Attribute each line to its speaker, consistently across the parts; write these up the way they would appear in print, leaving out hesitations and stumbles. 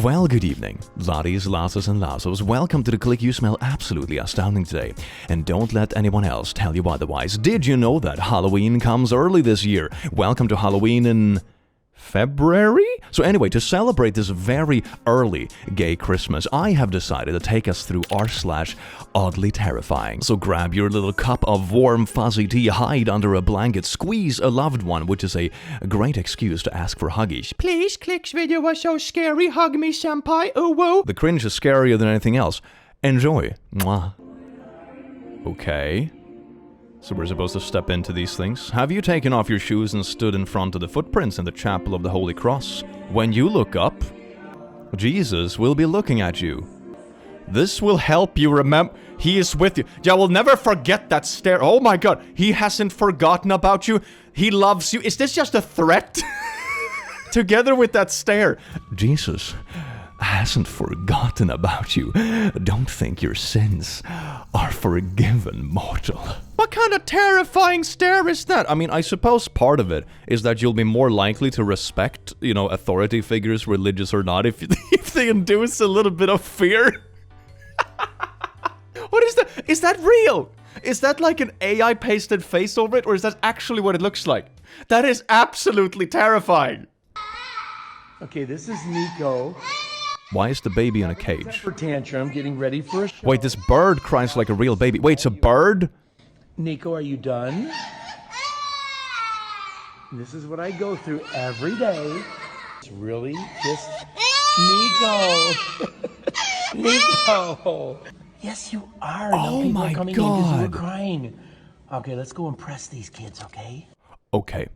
Speaker 1: Well, good evening, laddies, lasses, and lassos. Welcome to the click. You smell absolutely astounding today. And don't let anyone else tell you otherwise. Did you know that Halloween comes early this year? Welcome to Halloween in February? So anyway, to celebrate this very early gay Christmas, I have decided to take us through r/OddlyTerrifying. So grab your little cup of warm fuzzy tea, hide under a blanket, squeeze a loved one, which is a great excuse to ask for huggies. Please, Click's video was so scary, hug me senpai, oh whoa. The cringe is scarier than anything else. Enjoy. Mwah. Okay. So we're supposed to step into these things. Have you taken off your shoes and stood in front of the footprints in the Chapel of the Holy Cross? When you look up, Jesus will be looking at you. This will help you remember. He is with you. Yeah, we'll never forget that stare. Oh my god, he hasn't forgotten about you. He loves you. Is this just a threat? Together with that stare. Jesus hasn't forgotten about you. Don't think your sins are forgiven, mortal. What kind of terrifying stare is that? I mean, I suppose part of it is that you'll be more likely to respect, you know, authority figures, religious or not, if they induce a little bit of fear. What is that? Is that real? Is that like an AI pasted face over it, or is that actually what it looks like? That is absolutely terrifying.
Speaker 2: Okay, this is Nico.
Speaker 1: Why is the baby in a cage?
Speaker 2: Temper tantrum, getting ready for a show.
Speaker 1: Wait, this bird cries like a real baby. Wait, it's a bird?
Speaker 2: Nico, are you done? This is what I go through every day. It's really just Nico. Nico. Yes, you are.
Speaker 1: Oh
Speaker 2: people
Speaker 1: my
Speaker 2: are coming in because you were
Speaker 1: God.
Speaker 2: crying. Okay, let's go impress these kids, okay?
Speaker 1: Okay.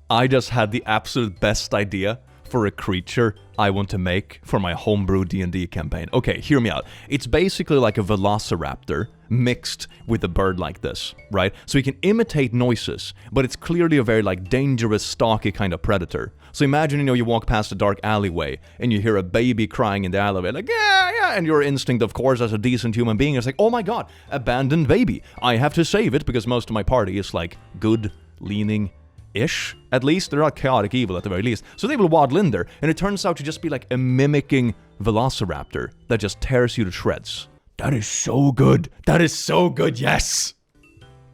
Speaker 1: I just had the absolute best idea for a creature I want to make for my homebrew D&D campaign. Okay, hear me out. It's basically like a velociraptor mixed with a bird like this, right? So he can imitate noises, but it's clearly a very like dangerous, stalky kind of predator. So imagine, you know, you walk past a dark alleyway and you hear a baby crying in the alleyway, like, yeah, and your instinct, of course, as a decent human being is like, oh my god, abandoned baby. I have to save it because most of my party is like good, leaning, ish, at least. They're not chaotic evil at the very least. So they will waddle in there, and it turns out to just be like a mimicking velociraptor that just tears you to shreds. That is so good. That is so good, yes!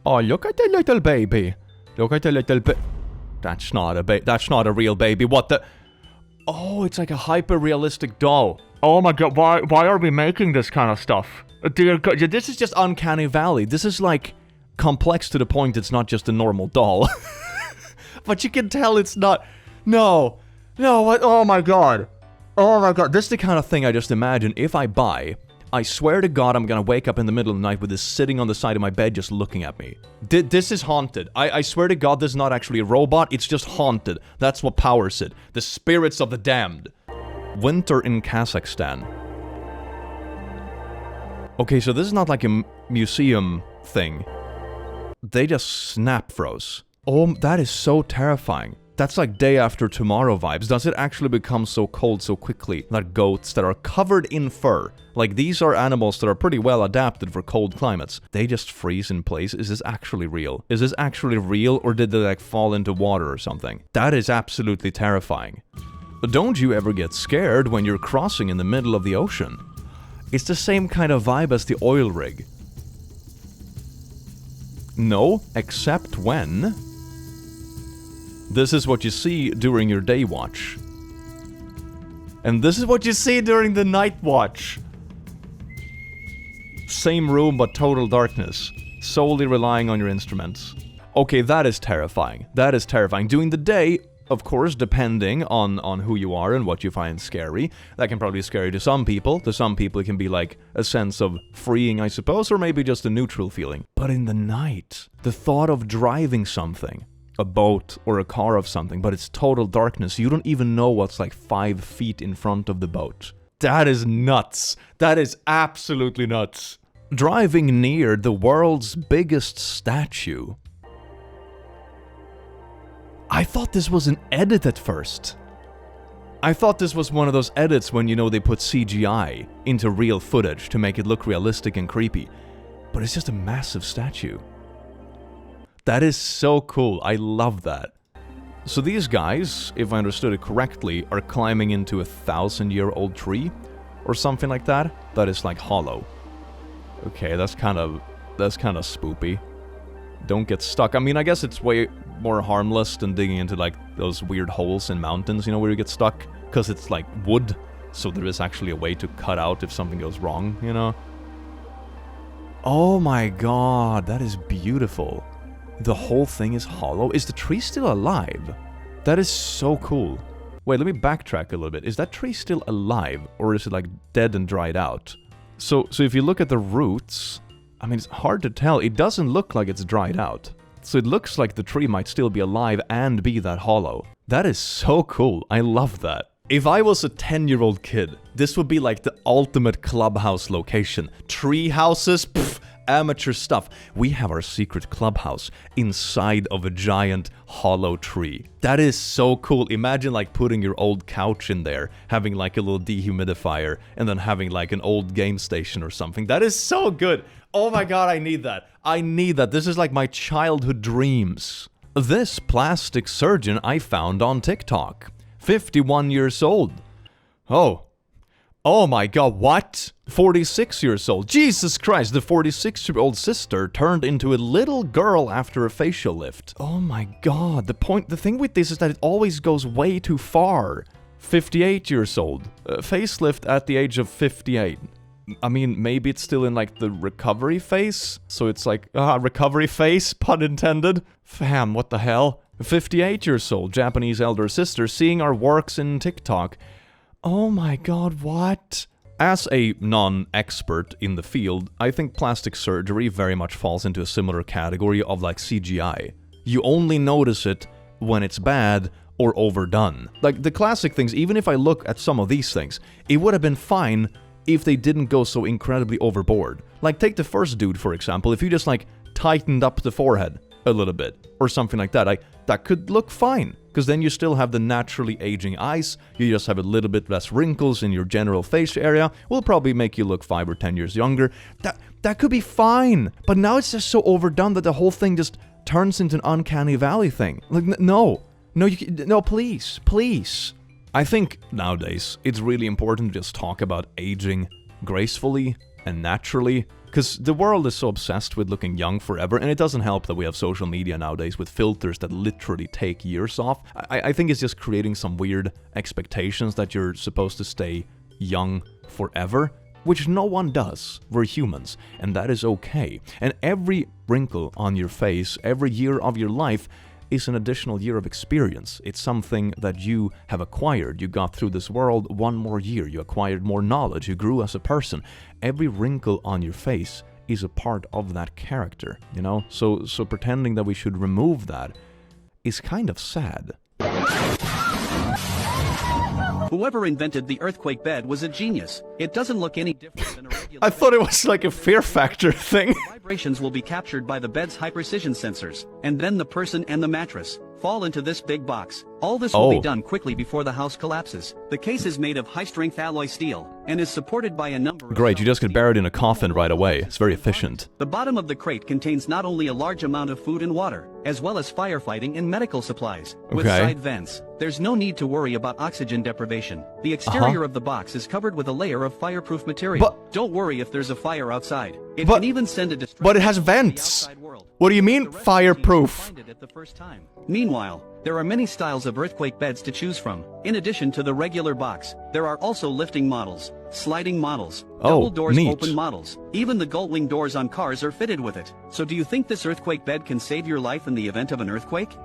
Speaker 1: Oh, look at the little baby. Look at the little That's not a that's not a real baby. What the? Oh, it's like a hyper-realistic doll. Oh my god, why are we making this kind of stuff? Dear god, this is just Uncanny Valley. This is like complex to the point it's not just a normal doll. But you can tell it's not. No, what? Oh my god. This is the kind of thing I just imagine if I buy. I swear to god I'm gonna wake up in the middle of the night with this sitting on the side of my bed just looking at me. This is haunted. I swear to god this is not actually a robot, it's just haunted. That's what powers it. The spirits of the damned. Winter in Kazakhstan. Okay, so this is not like a museum thing. They just snap froze. Oh, that is so terrifying. That's like day after tomorrow vibes. Does it actually become so cold so quickly that goats that are covered in fur, like these are animals that are pretty well adapted for cold climates, they just freeze in place? Is this actually real? Is this actually real, or did they like fall into water or something? That is absolutely terrifying. But don't you ever get scared when you're crossing in the middle of the ocean? It's the same kind of vibe as the oil rig. No, except when this is what you see during your day watch. And this is what you see during the night watch. Same room but total darkness. Solely relying on your instruments. Okay, that is terrifying. That is terrifying. During the day, of course, depending on who you are and what you find scary, that can probably be scary to some people. To some people it can be like a sense of freeing, I suppose, or maybe just a neutral feeling. But in the night, the thought of driving something, a boat or a car of something, but it's total darkness. You don't even know what's like 5 feet in front of the boat. That is nuts. That is absolutely nuts. Driving near the world's biggest statue. I thought this was an edit at first. I thought this was one of those edits when, you know, they put CGI into real footage to make it look realistic and creepy. But it's just a massive statue. That is so cool. I love that. So these guys, if I understood it correctly, are climbing into a 1,000-year-old tree or something like that. That is like hollow. Okay, that's kind of spoopy. Don't get stuck. I mean, I guess it's way more harmless than digging into like those weird holes in mountains, you know, where you get stuck, because it's like wood, so there is actually a way to cut out if something goes wrong, you know. Oh my god, that is beautiful. The whole thing is hollow. Is the tree still alive? That is so cool. Wait, let me backtrack a little bit. Is that tree still alive, or is it like dead and dried out? So if you look at the roots, I mean, it's hard to tell. It doesn't look like it's dried out. So it looks like the tree might still be alive and be that hollow. That is so cool. I love that. If I was a 10-year-old kid, this would be like the ultimate clubhouse location. Tree houses, pff, amateur stuff. We have our secret clubhouse inside of a giant hollow tree. That is so cool. Imagine like putting your old couch in there, having like a little dehumidifier, and then having like an old game station or something. That is so good. Oh my god, I need that. I need that. This is like my childhood dreams. This plastic surgeon I found on TikTok. 51 years old. Oh my god, what? 46 years old. Jesus Christ, the 46-year-old sister turned into a little girl after a facial lift. Oh my god, the thing with this is that it always goes way too far. 58 years old. Facelift at the age of 58. I mean, maybe it's still in like the recovery phase? So it's like, recovery phase, pun intended. Fam, what the hell? 58 years old, Japanese elder sister, seeing our works in TikTok. Oh my god, what? As a non-expert in the field, I think plastic surgery very much falls into a similar category of like CGI. You only notice it when it's bad or overdone. Like the classic things, even if I look at some of these things, it would have been fine if they didn't go so incredibly overboard. Like take the first dude, for example, if you just like tightened up the forehead a little bit or something like that, that could look fine, because then you still have the naturally aging eyes, you just have a little bit less wrinkles in your general face area, will probably make you look 5 or 10 years younger. That could be fine, but now it's just so overdone that the whole thing just turns into an uncanny valley thing. Like, no, please. I think nowadays it's really important to just talk about aging gracefully and naturally, because the world is so obsessed with looking young forever, and it doesn't help that we have social media nowadays with filters that literally take years off. I think it's just creating some weird expectations that you're supposed to stay young forever, which no one does. We're humans, and that is okay. And every wrinkle on your face, every year of your life, is an additional year of experience. It's something that you have acquired. You got through this world one more year. You acquired more knowledge. You grew as a person. Every wrinkle on your face is a part of that character, you know? So pretending that we should remove that is kind of sad.
Speaker 3: Whoever invented the earthquake bed was a genius. It doesn't look any different than a regular
Speaker 1: I thought it was like a Fear Factor thing.
Speaker 3: Vibrations will be captured by the bed's high-precision sensors, and then the person and the mattress fall into this big box. All this will be done quickly before the house collapses. The case is made of high-strength alloy steel and is supported by a number of...
Speaker 1: Great, you just get buried in a coffin right away. It's very efficient.
Speaker 3: The bottom of the crate contains not only a large amount of food and water, as well as firefighting and medical supplies. With side vents, there's no need to worry about oxygen deprivation. The exterior of the box is covered with a layer of fireproof material. Don't worry if there's a fire outside. It can even send a distress
Speaker 1: but it has vents. What do you mean fireproof?
Speaker 3: At the first time. Meanwhile, there are many styles of earthquake beds to choose from. In addition to the regular box, there are also lifting models, sliding models, double doors open models. Even the gullwing doors on cars are fitted with it. So do you think this earthquake bed can save your life in the event of an earthquake?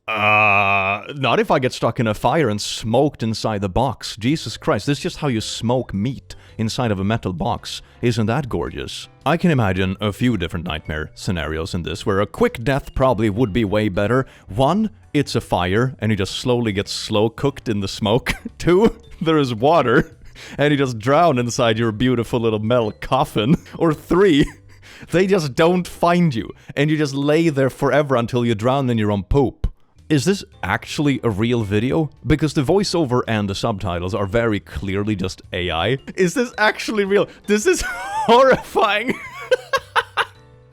Speaker 1: Not if I get stuck in a fire and smoked inside the box. Jesus Christ, this is just how you smoke meat inside of a metal box. Isn't that gorgeous? I can imagine a few different nightmare scenarios in this, where a quick death probably would be way better. 1, it's a fire, and you just slowly get slow cooked in the smoke. 2, there is water, and you just drown inside your beautiful little metal coffin. Or 3, they just don't find you, and you just lay there forever until you drown in your own poop. Is this actually a real video? Because the voiceover and the subtitles are very clearly just AI. Is this actually real? This is horrifying.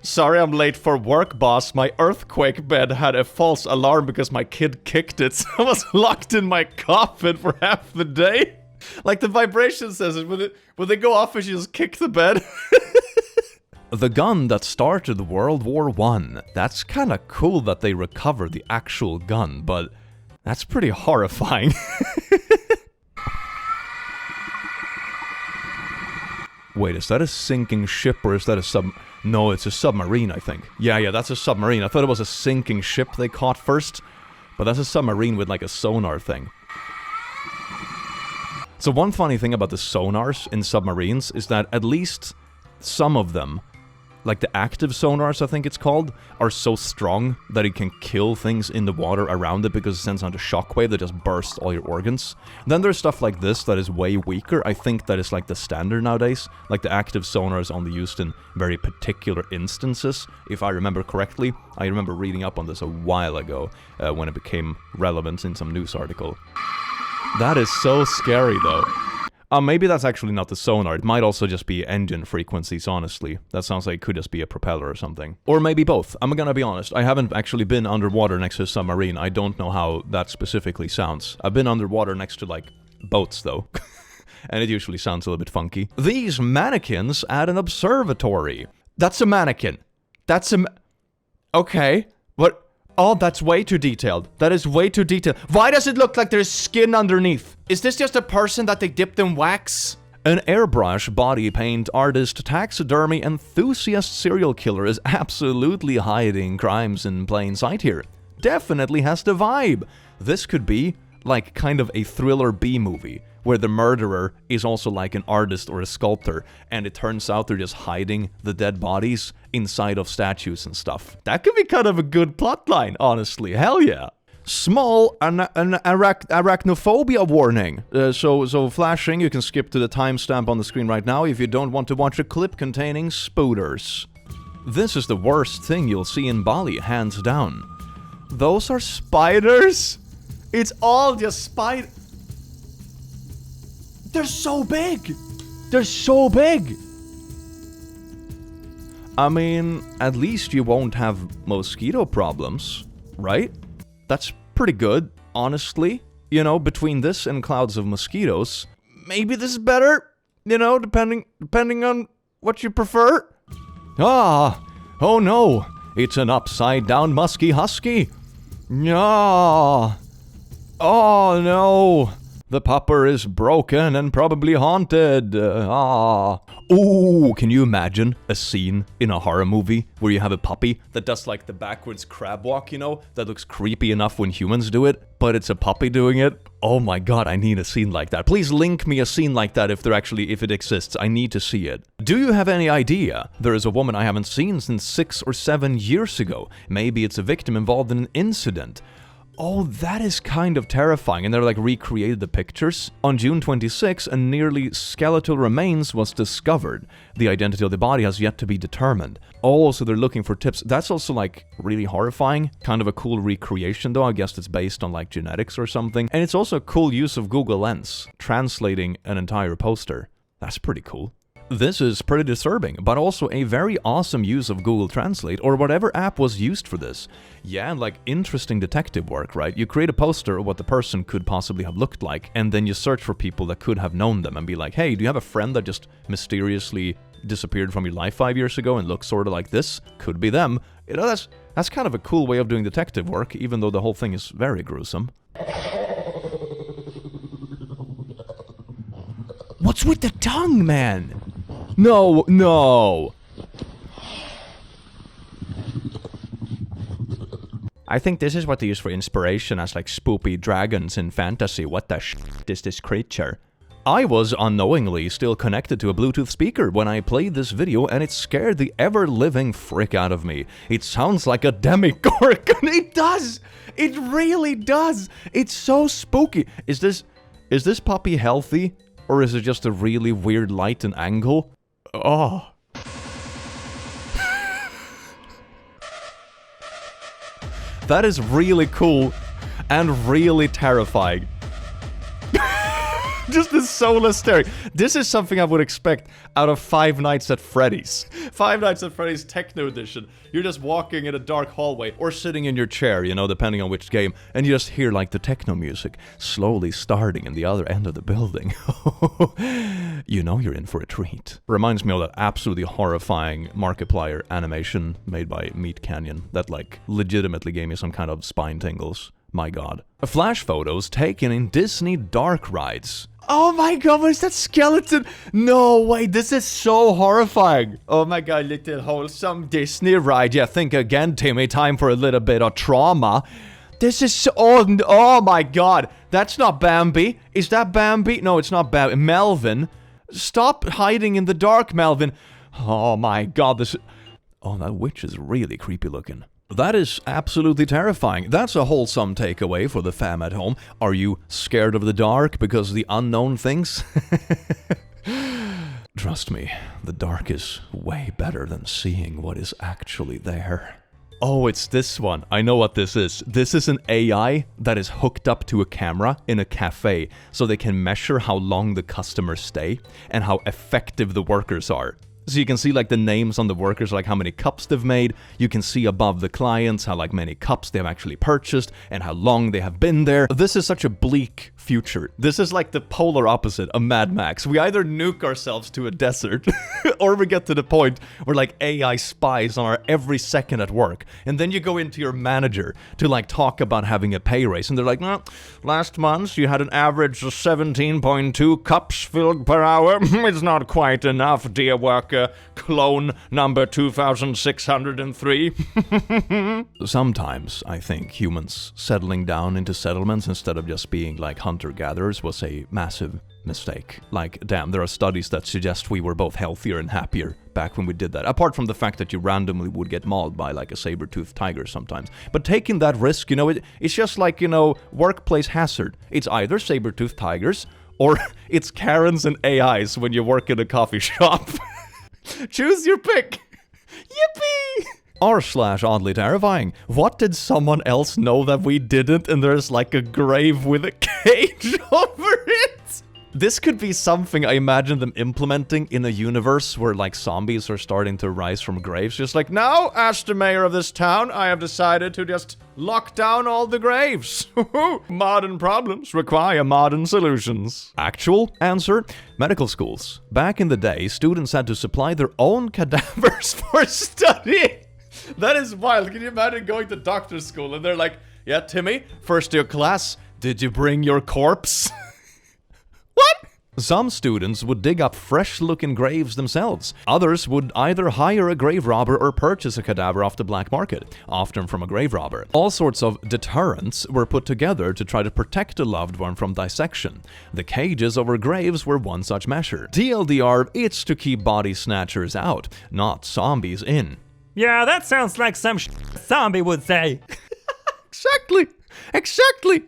Speaker 1: Sorry I'm late for work, boss. My earthquake bed had a false alarm because my kid kicked it, so I was locked in my coffin for half the day. Like the vibration says it, when they go off and she just kick the bed. The gun that started World War I. That's kinda cool that they recovered the actual gun, but that's pretty horrifying. Wait, is that a sinking ship or is that a No, it's a submarine, I think. Yeah, that's a submarine. I thought it was a sinking ship they caught first, but that's a submarine with like a sonar thing. So one funny thing about the sonars in submarines is that at least some of them, like the active sonars I think it's called, are so strong that it can kill things in the water around it because it sends out a shockwave that just bursts all your organs. Then there's stuff like this that is way weaker. I think that is like the standard nowadays. Like the active sonar is only used in very particular instances, if I remember correctly. I remember reading up on this a while ago when it became relevant in some news article. That is so scary though. Maybe that's actually not the sonar. It might also just be engine frequencies, honestly. That sounds like it could just be a propeller or something. Or maybe both. I'm gonna be honest. I haven't actually been underwater next to a submarine. I don't know how that specifically sounds. I've been underwater next to, like, boats, though. And it usually sounds a little bit funky. These mannequins at an observatory. That's a mannequin. That's a... Okay. What? Oh, that's way too detailed. That is way too detailed. Why does it look like there's skin underneath? Is this just a person that they dipped in wax? An airbrush body paint artist, taxidermy enthusiast serial killer is absolutely hiding crimes in plain sight here. Definitely has the vibe. This could be like kind of a thriller B-movie, where the murderer is also like an artist or a sculptor, and it turns out they're just hiding the dead bodies inside of statues and stuff. That could be kind of a good plotline, honestly. Hell yeah. Small arachnophobia warning. So flashing, you can skip to the timestamp on the screen right now if you don't want to watch a clip containing spooters. This is the worst thing you'll see in Bali, hands down. Those are spiders? It's all just spider... They're so big! They're so big! I mean, at least you won't have mosquito problems, right? That's pretty good, honestly. You know, between this and clouds of mosquitoes, maybe this is better, you know, depending on what you prefer. Ah! Oh no! It's an upside-down musky husky! Ah! Oh no! The pupper is broken and probably haunted. Ooh, can you imagine a scene in a horror movie where you have a puppy that does like the backwards crab walk, you know? That looks creepy enough when humans do it, but it's a puppy doing it? Oh my god, I need a scene like that. Please link me a scene like that if it exists. I need to see it. Do you have any idea? There is a woman I haven't seen since 6 or 7 years ago. Maybe it's a victim involved in an incident. Oh, that is kind of terrifying, and they're like recreated the pictures. On June 26, a nearly skeletal remains was discovered. The identity of the body has yet to be determined. Oh, so they're looking for tips. That's also like really horrifying. Kind of a cool recreation though. I guess it's based on like genetics or something. And it's also a cool use of Google Lens, translating an entire poster. That's pretty cool. This is pretty disturbing, but also a very awesome use of Google Translate, or whatever app was used for this. Yeah, and like interesting detective work, right? You create a poster of what the person could possibly have looked like, and then you search for people that could have known them and be like, hey, do you have a friend that just mysteriously disappeared from your life 5 years ago and looks sort of like this? Could be them. You know, that's kind of a cool way of doing detective work, even though the whole thing is very gruesome. What's with the tongue, man? No, no. I think this is what they use for inspiration as like spoopy dragons in fantasy. What the shit is this creature? I was unknowingly still connected to a Bluetooth speaker when I played this video, and it scared the ever-living frick out of me. It sounds like a demigorgon. It does! It really does! It's so spooky. Is this puppy healthy? Or is it just a really weird light and angle? Oh. That is really cool and really terrifying. Just this soulless staring. This is something I would expect out of Five Nights at Freddy's. Five Nights at Freddy's Techno Edition. You're just walking in a dark hallway or sitting in your chair, you know, depending on which game, and you just hear like the techno music slowly starting in the other end of the building. You know you're in for a treat. Reminds me of that absolutely horrifying Markiplier animation made by Meat Canyon that like legitimately gave me some kind of spine tingles. My god. Flash photos taken in Disney dark rides. Oh my god, what is that skeleton? No way, this is so horrifying. Oh my god, little wholesome Disney ride. Yeah, think again, Timmy. Time for a little bit of trauma. This is so... Oh my god. That's not Bambi. Is that Bambi? No, it's not Bambi. Melvin. Stop hiding in the dark, Melvin. Oh my god, this... Oh, that witch is really creepy looking. That is absolutely terrifying. That's a wholesome takeaway for the fam at home. Are you scared of the dark because of the unknown things? Trust me, the dark is way better than seeing what is actually there. Oh, it's this one. I know what this is. This is an AI that is hooked up to a camera in a cafe so they can measure how long the customers stay and how effective the workers are. So you can see like the names on the workers, like how many cups they've made. You can see above the clients how like many cups they've actually purchased and how long they have been there. This is such a bleak future. This is like the polar opposite of Mad Max. We either nuke ourselves to a desert or we get to the point where like AI spies on our every second at work. And then you go into your manager to like talk about having a pay raise. And they're like, no, last month you had an average of 17.2 cups filled per hour. It's not quite enough, dear worker. Clone number 2603. Sometimes I think humans settling down into settlements instead of just being like hunter-gatherers was a massive mistake. Like, damn, there are studies that suggest we were both healthier and happier back when we did that. Apart from the fact that you randomly would get mauled by like a saber-toothed tiger sometimes. But taking that risk, you know, it's just like, you know, workplace hazard. It's either saber-toothed tigers or it's Karens and AIs when you work in a coffee shop. Choose your pick. Yippee! r/OddlyTerrifying. What did someone else know that we didn't? And there's like a grave with a cage over it. This could be something I imagine them implementing in a universe where like zombies are starting to rise from graves. Just like, now, as the mayor of this town, I have decided to just lock down all the graves. Modern problems require modern solutions. Actual answer, medical schools. Back in the day, students had to supply their own cadavers for study. That is wild. Can you imagine going to doctor's school and they're like, yeah, Timmy, first year class, did you bring your corpse? What? Some students would dig up fresh-looking graves themselves. Others would either hire a grave robber or purchase a cadaver off the black market, often from a grave robber. All sorts of deterrents were put together to try to protect a loved one from dissection. The cages over graves were one such measure. TLDR, it's to keep body snatchers out, not zombies in.
Speaker 4: Yeah, that sounds like some zombie would say.
Speaker 1: Exactly.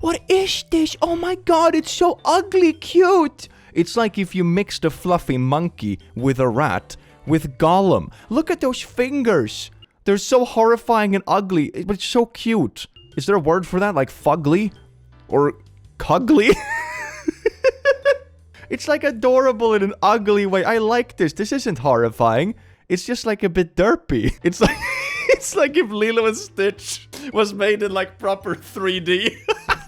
Speaker 1: What is this? Oh my god, it's so ugly cute. It's like if you mixed a fluffy monkey with a rat with Gollum. Look at those fingers. They're so horrifying and ugly, but it's so cute. Is there a word for that? Like fugly? Or cuggly? It's like adorable in an ugly way. I like this. This isn't horrifying. It's just like a bit derpy. It's like if Lilo and Stitch was made in like proper 3D.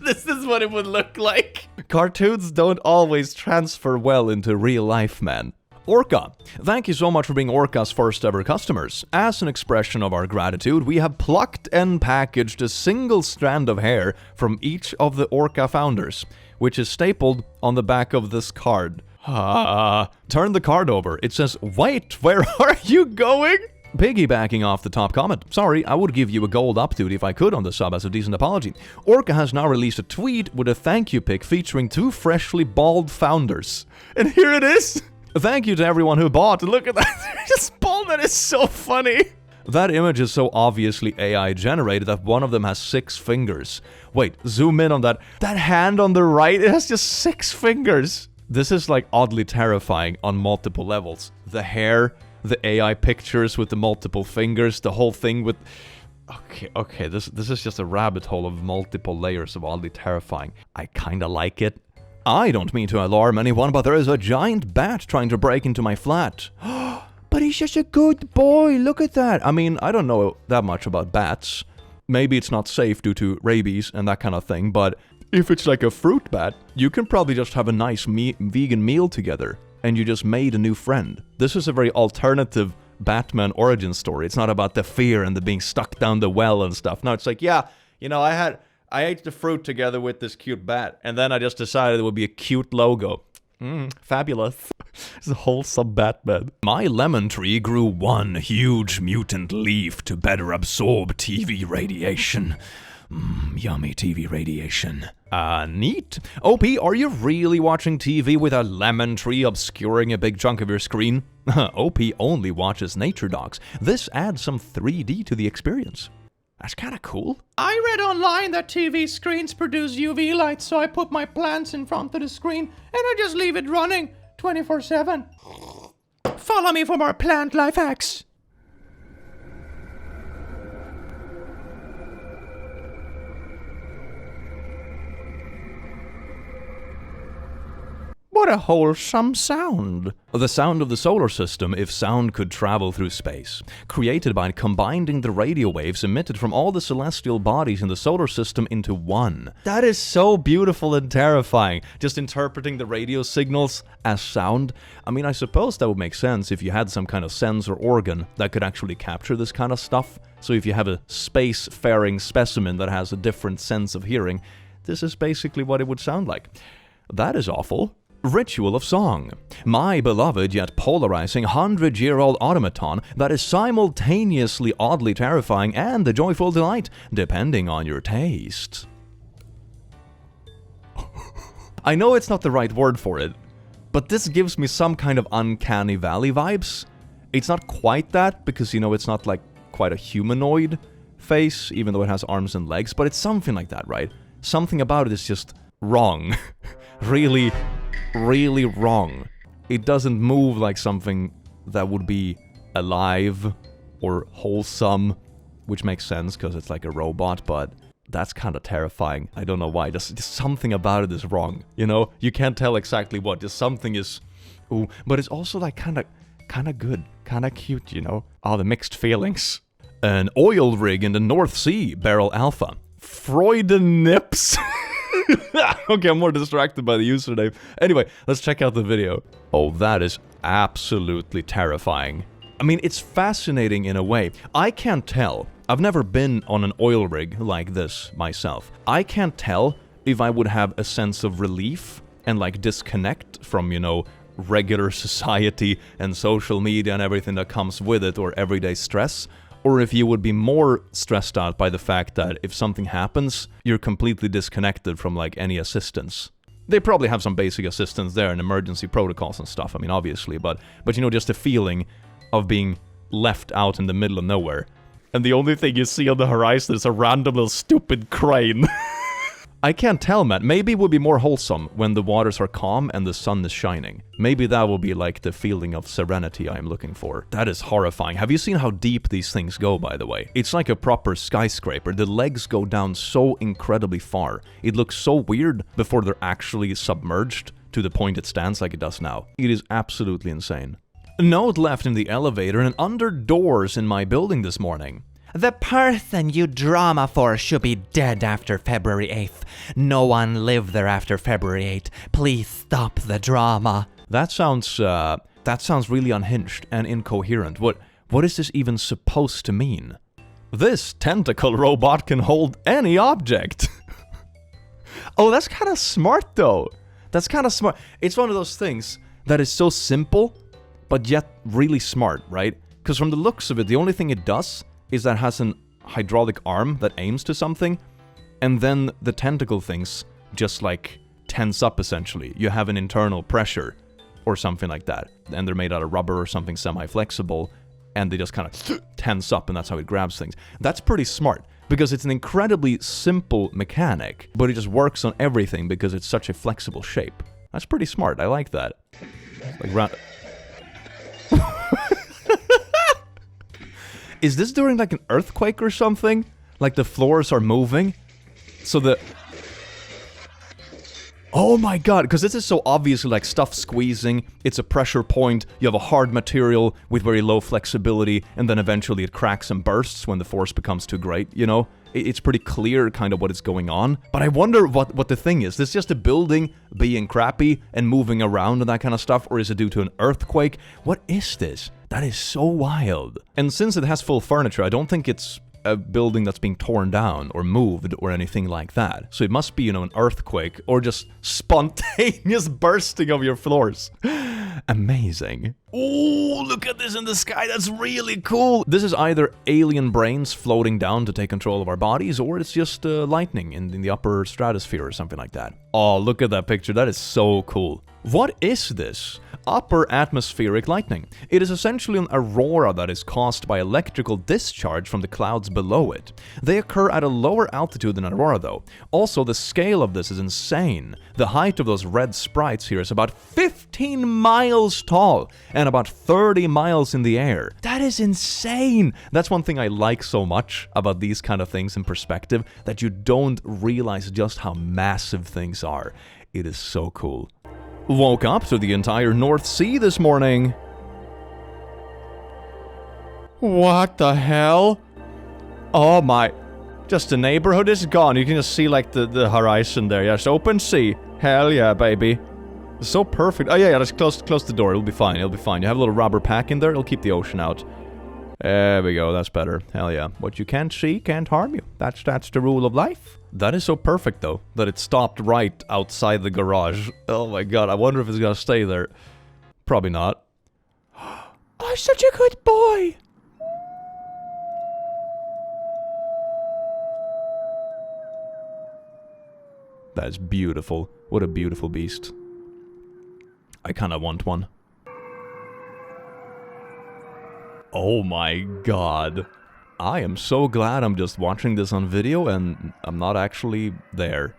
Speaker 1: This is what it would look like. Cartoons don't always transfer well into real life, man. Orca. Thank you so much for being Orca's first ever customers. As an expression of our gratitude, we have plucked and packaged a single strand of hair from each of the Orca founders, which is stapled on the back of this card. Turn the card over. It says, wait, where are you going? Piggybacking off the top comment. Sorry, I would give you a gold update if I could on the sub as a decent apology. Orca has now released a tweet with a thank you pic featuring two freshly bald founders. And here it is. Thank you to everyone who bought. Look at that. Just bald. That is so funny. That image is so obviously AI generated that one of them has 6 fingers. Wait, zoom in on that. That hand on the right, it has just 6 fingers. This is like oddly terrifying on multiple levels. The hair, the AI pictures with the multiple fingers, the whole thing with... Okay, this is just a rabbit hole of multiple layers of oddly terrifying. I kinda like it, I don't mean to alarm anyone, but there is a giant bat trying to break into my flat. But he's just a good boy, look at that. I mean, I don't know that much about bats. Maybe it's not safe due to rabies and that kind of thing, but if it's like a fruit bat, you can probably just have a nice vegan meal together, and you just made a new friend. This is a very alternative Batman origin story. It's not about the fear and the being stuck down the well and stuff. No, it's like, yeah, you know, I ate the fruit together with this cute bat, and then I just decided it would be a cute logo. Fabulous. It's a wholesome Batman. My lemon tree grew one huge mutant leaf to better absorb TV radiation. Yummy TV radiation. Neat. OP, are you really watching TV with a lemon tree obscuring a big chunk of your screen? OP only watches nature docs. This adds some 3D to the experience. That's kinda cool.
Speaker 5: I read online that TV screens produce UV light, so I put my plants in front of the screen and I just leave it running 24/7. Follow me for more plant life hacks.
Speaker 1: What a wholesome sound. The sound of the solar system if sound could travel through space. Created by combining the radio waves emitted from all the celestial bodies in the solar system into one. That is so beautiful and terrifying. Just interpreting the radio signals as sound. I mean, I suppose that would make sense if you had some kind of sense or organ that could actually capture this kind of stuff. So if you have a space-faring specimen that has a different sense of hearing, this is basically what it would sound like. That is awful. Ritual of Song. My beloved yet polarizing 100-year-old automaton that is simultaneously oddly terrifying and a joyful delight, depending on your taste. I know it's not the right word for it, but this gives me some kind of uncanny valley vibes. It's not quite that, because, you know, it's not like quite a humanoid face, even though it has arms and legs, but it's something like that, right? Something about it is just wrong. Really wrong. It doesn't move like something that would be alive or wholesome, which makes sense because it's like a robot, but that's kind of terrifying. I don't know why. Just something about it is wrong. You know, you can't tell exactly what. Just something is, ooh, but it's also like kind of good, kind of cute. You know, the mixed feelings. An oil rig in the North Sea, Barrel Alpha. Freuden nips. Okay, I'm more distracted by the username. Anyway, let's check out the video. Oh, that is absolutely terrifying. I mean, it's fascinating in a way. I can't tell. I've never been on an oil rig like this myself. I can't tell if I would have a sense of relief and like disconnect from, you know, regular society and social media and everything that comes with it, or everyday stress, or if you would be more stressed out by the fact that if something happens, you're completely disconnected from like any assistance. They probably have some basic assistance there and emergency protocols and stuff, I mean, obviously, but you know, just the feeling of being left out in the middle of nowhere. And the only thing you see on the horizon is a random little stupid crane. I can't tell, man. Maybe it would be more wholesome when the waters are calm and the sun is shining. Maybe that will be like the feeling of serenity I'm looking for. That is horrifying. Have you seen how deep these things go, by the way? It's like a proper skyscraper. The legs go down so incredibly far. It looks so weird before they're actually submerged to the point it stands like it does now. It is absolutely insane. Note left in the elevator and under doors in my building this morning.
Speaker 6: The person you drama for should be dead after February 8th. No one lived there after February 8th. Please stop the drama.
Speaker 1: That sounds really unhinged and incoherent. What is this even supposed to mean? This tentacle robot can hold any object. Oh, that's kind of smart though. That's kind of smart. It's one of those things that is so simple, but yet really smart, right? Because from the looks of it, the only thing it does is that it has an hydraulic arm that aims to something, and then the tentacle things just like tense up essentially. You have an internal pressure or something like that, and they're made out of rubber or something semi-flexible, and they just kind of tense up, and that's how it grabs things. That's pretty smart, because it's an incredibly simple mechanic, but it just works on everything because it's such a flexible shape. That's pretty smart. I like that. Like round. Is this during like an earthquake or something? Like the floors are moving? So the... Oh my god, because this is so obviously like stuff squeezing, it's a pressure point, you have a hard material with very low flexibility, and then eventually it cracks and bursts when the force becomes too great, you know? It's pretty clear kind of what is going on. But I wonder what the thing is. Is this just a building being crappy and moving around and that kind of stuff? Or is it due to an earthquake? What is this? That is so wild. And since it has full furniture, I don't think it's a building that's being torn down or moved or anything like that. So it must be, you know, an earthquake or just spontaneous bursting of your floors. Amazing. Oh, look at this in the sky. That's really cool. This is either alien brains floating down to take control of our bodies, or it's just lightning in the upper stratosphere or something like that. Oh, look at that picture. That is so cool. What is this? Upper atmospheric lightning. It is essentially an aurora that is caused by electrical discharge from the clouds below it. They occur at a lower altitude than aurora though. Also, the scale of this is insane. The height of those red sprites here is about 15 miles tall and about 30 miles in the air. That is insane! That's one thing I like so much about these kind of things in perspective, that you don't realize just how massive things are. It is so cool. Woke up to the entire North Sea this morning. What the hell? Oh my... Just the neighborhood is gone. You can just see like the horizon there. Yes, open sea. Hell yeah, baby. It's so perfect. Oh yeah, just close the door. It'll be fine. It'll be fine. You have a little rubber pack in there. It'll keep the ocean out. There we go. That's better. Hell yeah. What you can't see can't harm you. That's the rule of life. That is so perfect, though, that it stopped right outside the garage. Oh my god, I wonder if it's gonna stay there. Probably not. Oh, such a good boy! That is beautiful. What a beautiful beast. I kinda want one. Oh my god. I am so glad I'm just watching this on video and I'm not actually there.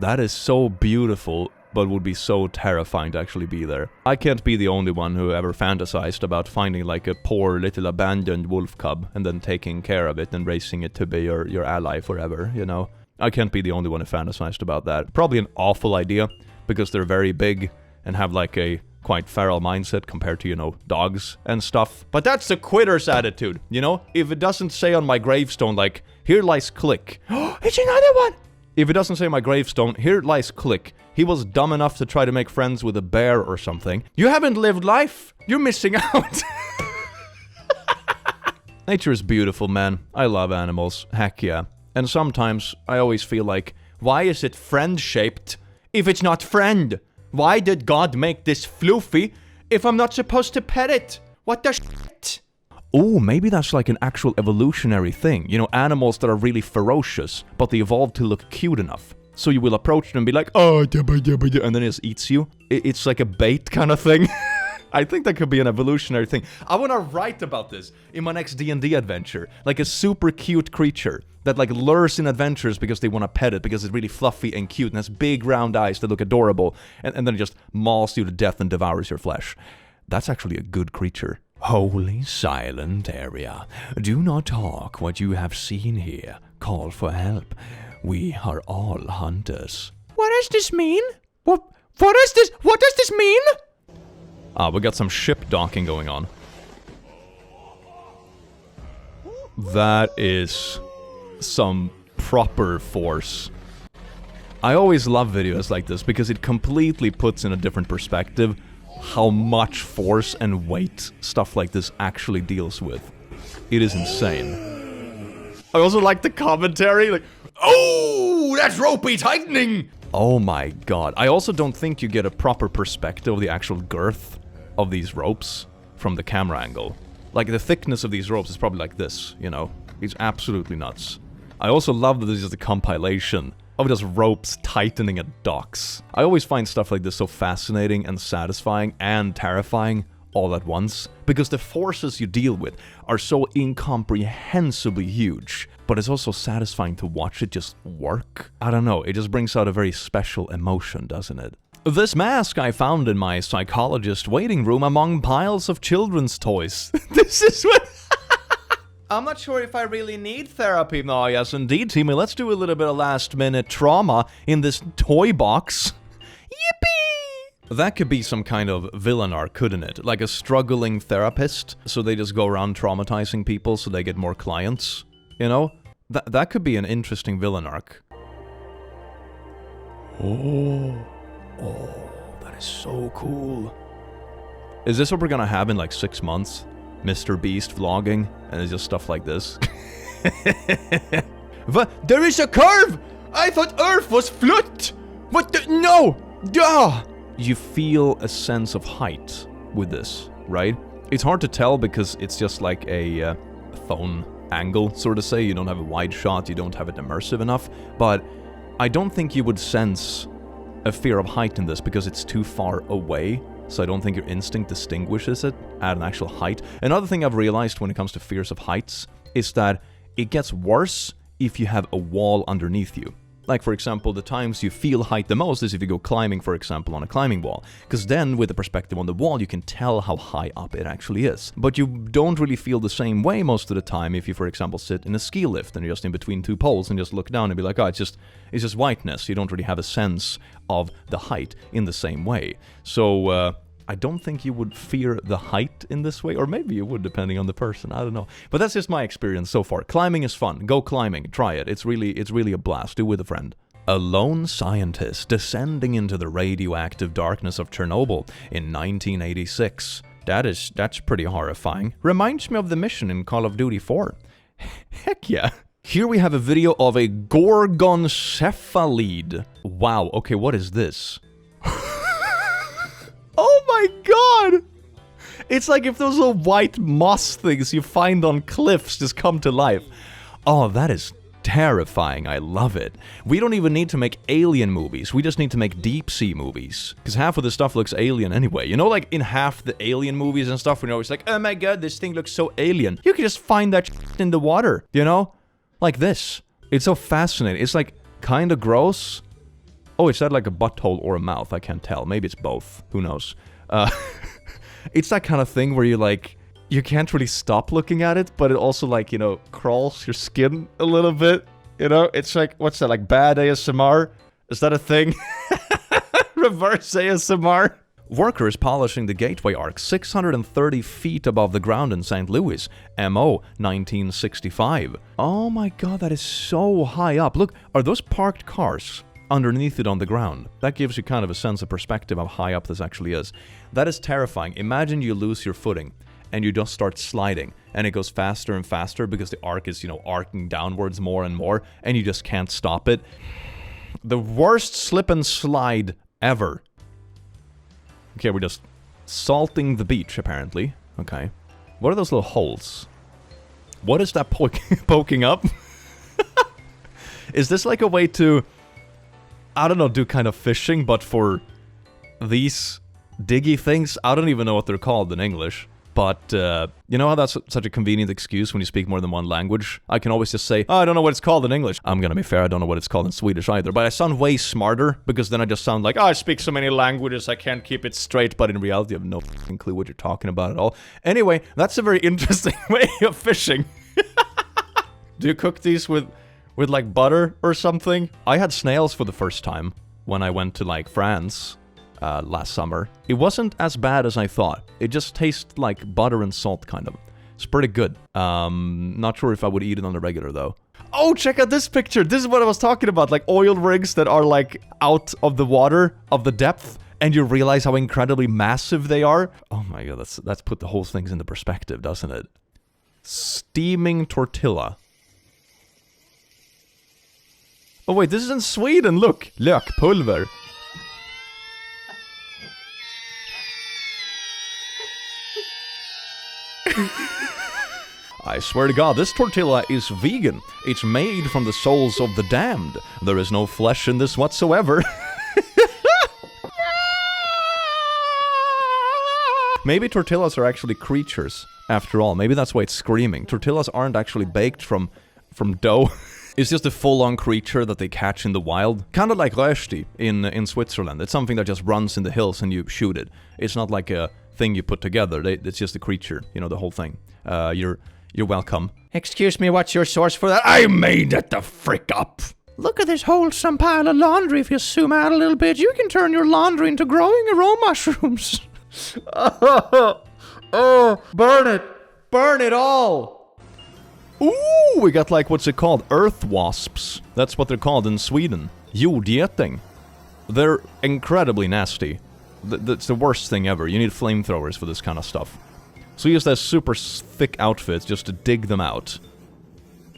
Speaker 1: That is so beautiful, but would be so terrifying to actually be there. I can't be the only one who ever fantasized about finding like a poor little abandoned wolf cub and then taking care of it and raising it to be your ally forever, you know? I can't be the only one who fantasized about that. Probably an awful idea, because they're very big and have like a quite feral mindset compared to, you know, dogs and stuff. But that's the quitter's attitude, you know? If it doesn't say on my gravestone, like, here lies Click. It's another one! If it doesn't say on my gravestone, here lies Click. He was dumb enough to try to make friends with a bear or something. You haven't lived life. You're missing out. Nature is beautiful, man. I love animals. Heck yeah. And sometimes I always feel like, why is it friend-shaped if it's not friend? Why did God make this floofy if I'm not supposed to pet it? What the shit? Oh, maybe that's like an actual evolutionary thing. You know, animals that are really ferocious, but they evolved to look cute enough. So you will approach them and be like, oh, and then it just eats you. It's like a bait kind of thing. I think that could be an evolutionary thing. I want to write about this in my next D&D adventure. Like a super cute creature that like lures in adventures because they want to pet it, because it's really fluffy and cute and has big round eyes that look adorable, and then it just mauls you to death and devours your flesh. That's actually a good creature. Holy silent area. Do not talk what you have seen here. Call for help. We are all hunters.
Speaker 5: What does this mean? What does this mean?
Speaker 1: We got some ship docking going on. That is some proper force. I always love videos like this because it completely puts in a different perspective how much force and weight stuff like this actually deals with. It is insane. I also like the commentary, like, oh, that's ropey tightening! Oh my god. I also don't think you get a proper perspective of the actual girth of these ropes from the camera angle. Like, the thickness of these ropes is probably like this, you know? It's absolutely nuts. I also love that this is a compilation of just ropes tightening at docks. I always find stuff like this so fascinating and satisfying and terrifying all at once, because the forces you deal with are so incomprehensibly huge, but it's also satisfying to watch it just work. I don't know, it just brings out a very special emotion, doesn't it? This mask I found in my psychologist waiting room among piles of children's toys. This is what... I'm not sure if I really need therapy. Oh, yes, indeed, Timmy. Let's do a little bit of last-minute trauma in this toy box. That could be some kind of villain arc, couldn't it? Like a struggling therapist, so they just go around traumatizing people so they get more clients, you know? That could be an interesting villain arc. Oh, that is so cool. Is this what we're gonna have in like 6 months? Mr. Beast vlogging, and it's just stuff like this. There is a curve! I thought Earth was flat! What the— No! Duh! You feel a sense of height with this, right? It's hard to tell because it's just like a phone angle, sort of say. You don't have a wide shot, you don't have it immersive enough, but I don't think you would sense a fear of height in this because it's too far away, so I don't think your instinct distinguishes it at an actual height. Another thing I've realized when it comes to fears of heights is that it gets worse if you have a wall underneath you. Like, for example, the times you feel height the most is if you go climbing, for example, on a climbing wall. Because then, with the perspective on the wall, you can tell how high up it actually is. But you don't really feel the same way most of the time if you, for example, sit in a ski lift and you're just in between two poles and just look down and be like, oh, it's just whiteness. You don't really have a sense of the height in the same way. So, I don't think you would fear the height in this way, or maybe you would depending on the person, I don't know. But that's just my experience so far. Climbing is fun. Go climbing, try it. It's really a blast. Do it with a friend. A lone scientist descending into the radioactive darkness of Chernobyl in 1986. That's pretty horrifying. Reminds me of the mission in Call of Duty 4. Heck yeah. Here we have a video of a gorgoncephalid. Wow, okay, what is this? Oh my god! It's like if those little white moss things you find on cliffs just come to life. Oh, that is terrifying. I love it. We don't even need to make alien movies. We just need to make deep sea movies. Because half of the stuff looks alien anyway. You know, like in half the alien movies and stuff, we're always like, oh my god, this thing looks so alien. You can just find that shit in the water, you know? Like this. It's so fascinating. It's like kind of gross. Oh, is that like a butthole or a mouth? I can't tell. Maybe it's both. Who knows? It's that kind of thing where you like, you can't really stop looking at it, but it also like, you know, crawls your skin a little bit. You know, it's like, what's that, like bad ASMR? Is that a thing? Reverse ASMR? Workers polishing the Gateway Arc 630 feet above the ground in St. Louis. MO 1965. Oh my god, that is so high up. Look, are those parked cars underneath it on the ground? That gives you kind of a sense of perspective of how high up this actually is. That is terrifying. Imagine you lose your footing and you just start sliding and it goes faster and faster because the arc is, you know, arcing downwards more and more and you just can't stop it. The worst slip and slide ever. Okay, we're just salting the beach apparently. Okay. What are those little holes? What is that poking up? Is this like a way to, I don't know, do kind of fishing, but for these diggy things? I don't even know what they're called in English. But, you know how that's such a convenient excuse when you speak more than one language? I can always just say, oh, I don't know what it's called in English. I'm gonna be fair, I don't know what it's called in Swedish either. But I sound way smarter, because then I just sound like, oh, I speak so many languages, I can't keep it straight. But in reality, I have no f***ing clue what you're talking about at all. Anyway, that's a very interesting way of fishing. Do you cook these with like butter or something? I had snails for the first time when I went to like France last summer. It wasn't as bad as I thought. It just tastes like butter and salt kind of. It's pretty good. Not sure if I would eat it on the regular though. Oh, check out this picture. This is what I was talking about. Like oil rigs that are like out of the water, of the depth, and you realize how incredibly massive they are. Oh my god, that's put the whole things into perspective, doesn't it? Steaming tortilla. Oh wait, this is in Sweden, look! Lökpulver. I swear to god, this tortilla is vegan. It's made from the souls of the damned. There is no flesh in this whatsoever. Maybe tortillas are actually creatures, after all. Maybe that's why it's screaming. Tortillas aren't actually baked from dough. It's just a full-on creature that they catch in the wild. Kind of like rösti in Switzerland. It's something that just runs in the hills and you shoot it. It's not like a thing you put together. It's just a creature, you know, the whole thing. You're welcome. Excuse me, what's your source for that? I made it the frick up!
Speaker 5: Look at this wholesome pile of laundry. If you zoom out a little bit, you can turn your laundry into growing aroma mushrooms.
Speaker 1: Oh, burn it! Burn it all! Ooh, we got like, what's it called? Earth wasps. That's what they're called in Sweden. Jordgeting. They're incredibly nasty. That's the worst thing ever. You need flamethrowers for this kind of stuff. So he just has super thick outfits just to dig them out.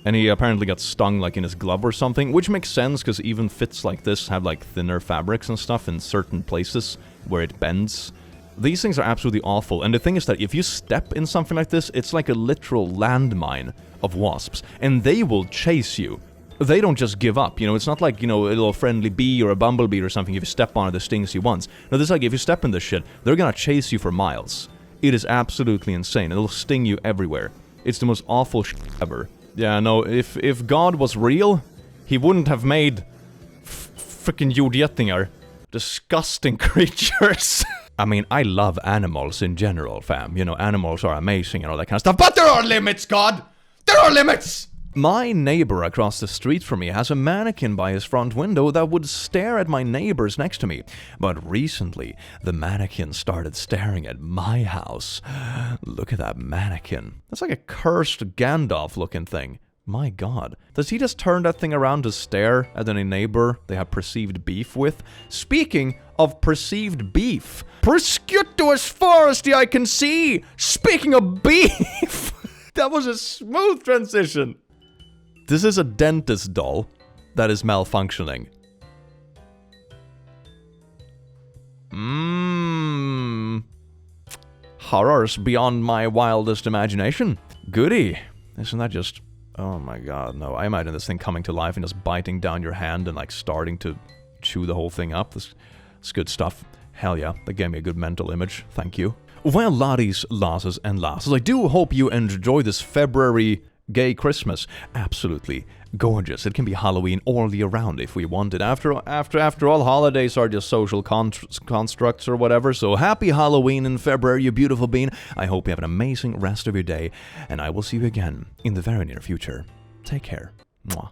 Speaker 1: And he apparently got stung like in his glove or something, which makes sense because even fits like this have like thinner fabrics and stuff in certain places where it bends. These things are absolutely awful, and the thing is that if you step in something like this, it's like a literal landmine of wasps, and they will chase you. They don't just give up, you know, it's not like, you know, a little friendly bee or a bumblebee or something, if you step on it, that stings you once. No, this is like, if you step in this shit, they're gonna chase you for miles. It is absolutely insane, it'll sting you everywhere. It's the most awful shit ever. Yeah, no, if God was real, he wouldn't have made frickin' Jordgetinger. Disgusting creatures. I mean, I love animals in general, fam. You know, animals are amazing and all that kind of stuff. But there are limits, God! There are limits! My neighbor across the street from me has a mannequin by his front window that would stare at my neighbors next to me. But recently, the mannequin started staring at my house. Look at that mannequin. That's like a cursed Gandalf-looking thing. My god. Does he just turn that thing around to stare at any neighbor they have perceived beef with? Speaking of perceived beef, prosciutto as far as the eye can see! Speaking of beef! That was a smooth transition! This is a dentist doll that is malfunctioning. Horrors beyond my wildest imagination. Goody. Isn't that just... Oh my god, no. I imagine this thing coming to life and just biting down your hand and like starting to chew the whole thing up. This good stuff. Hell yeah, that gave me a good mental image. Thank you. Well, laddies, lasses, and lasses, I do hope you enjoy this February gay Christmas. Absolutely gorgeous. It can be Halloween all year round if we want it. After all, holidays are just social constructs or whatever. So happy Halloween in February, you beautiful bean. I hope you have an amazing rest of your day, and I will see you again in the very near future. Take care. Mwah.